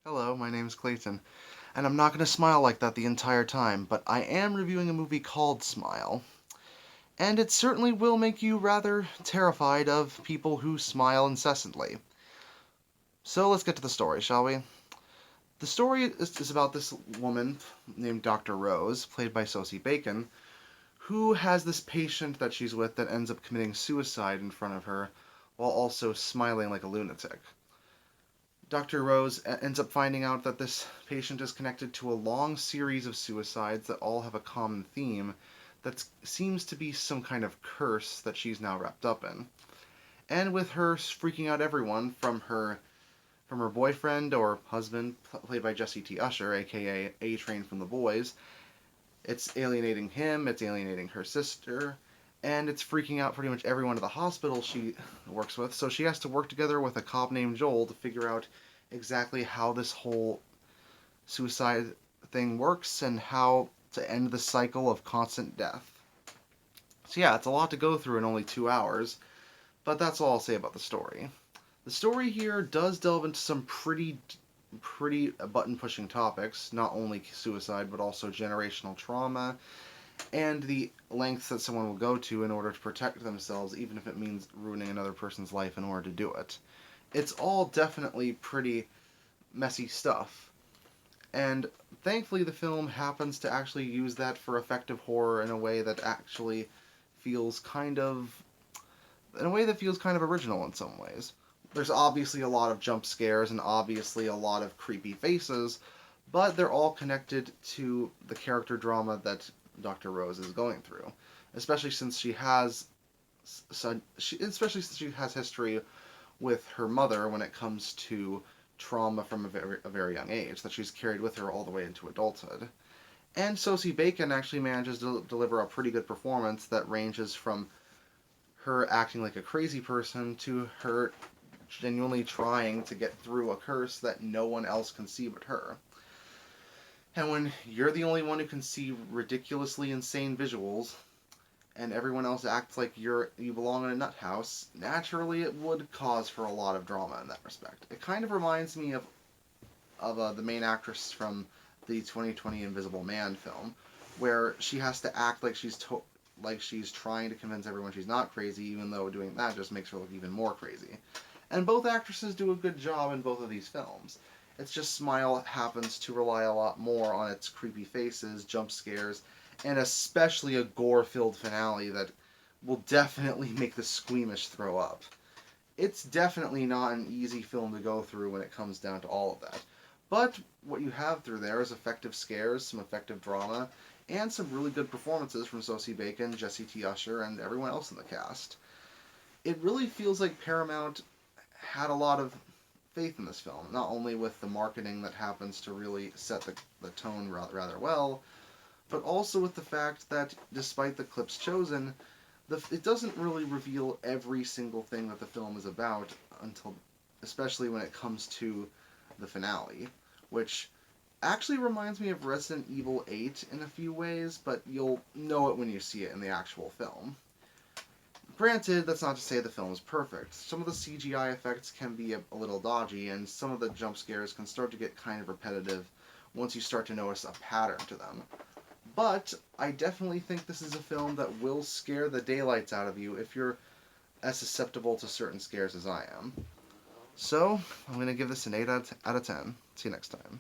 Hello, my name's Clayton, and I'm not going to smile like that the entire time, but I am reviewing a movie called Smile, and it certainly will make you rather terrified of people who smile incessantly. So let's get to the story, shall we? The story is about this woman named Dr. Rose, played by Sosie Bacon, who has this patient that she's with that ends up committing suicide in front of her while also smiling like a lunatic. Dr. Rose ends up finding out that this patient is connected to a long series of suicides that all have a common theme that seems to be some kind of curse that she's now wrapped up in. And with her freaking out everyone from her boyfriend or husband, played by Jesse T. Usher, aka A Train from the Boys, it's alienating him, it's alienating her sister, and it's freaking out pretty much everyone at the hospital she works with. So she has to work together with a cop named Joel to figure out exactly how this whole suicide thing works and how to end the cycle of constant death. So yeah, it's a lot to go through in only 2 hours, but that's all I'll say about the story. The story here does delve into some pretty button pushing topics, not only suicide but also generational trauma and the lengths that someone will go to in order to protect themselves, even if it means ruining another person's life in order to do it. It's all definitely pretty messy stuff. And thankfully, the film happens to actually use that for effective horror in a way that actually feels kind of in a way that feels kind of original in some ways. There's obviously a lot of jump scares and obviously a lot of creepy faces, but they're all connected to the character drama that Dr. Rose is going through, especially since especially since she has history with her mother when it comes to trauma from a very young age that she's carried with her all the way into adulthood. And Sosie Bacon actually manages to deliver a pretty good performance that ranges from her acting like a crazy person to her genuinely trying to get through a curse that no one else can see but her. And when you're the only one who can see ridiculously insane visuals, and everyone else acts like you belong in a nut house, naturally it would cause for a lot of drama in that respect. It kind of reminds me of the main actress from the 2020 Invisible Man film, where she has to act like she's trying to convince everyone she's not crazy, even though doing that just makes her look even more crazy. And both actresses do a good job in both of these films. It's just Smile happens to rely a lot more on its creepy faces, jump scares, and especially a gore-filled finale that will definitely make the squeamish throw up. It's definitely not an easy film to go through when it comes down to all of that. But what you have through there is effective scares, some effective drama, and some really good performances from Sosie Bacon, Jesse T. Usher, and everyone else in the cast. It really feels like Paramount had a lot of faith in this film, not only with the marketing that happens to really set the tone rather well, but also with the fact that despite the clips chosen, it doesn't really reveal every single thing that the film is about until, especially when it comes to the finale, which actually reminds me of Resident Evil 8 in a few ways, but you'll know it when you see it in the actual film. Granted, that's not to say the film is perfect. Some of the CGI effects can be a little dodgy, and some of the jump scares can start to get kind of repetitive once you start to notice a pattern to them. But I definitely think this is a film that will scare the daylights out of you if you're as susceptible to certain scares as I am. So, I'm going to give this an 8 out of 10. See you next time.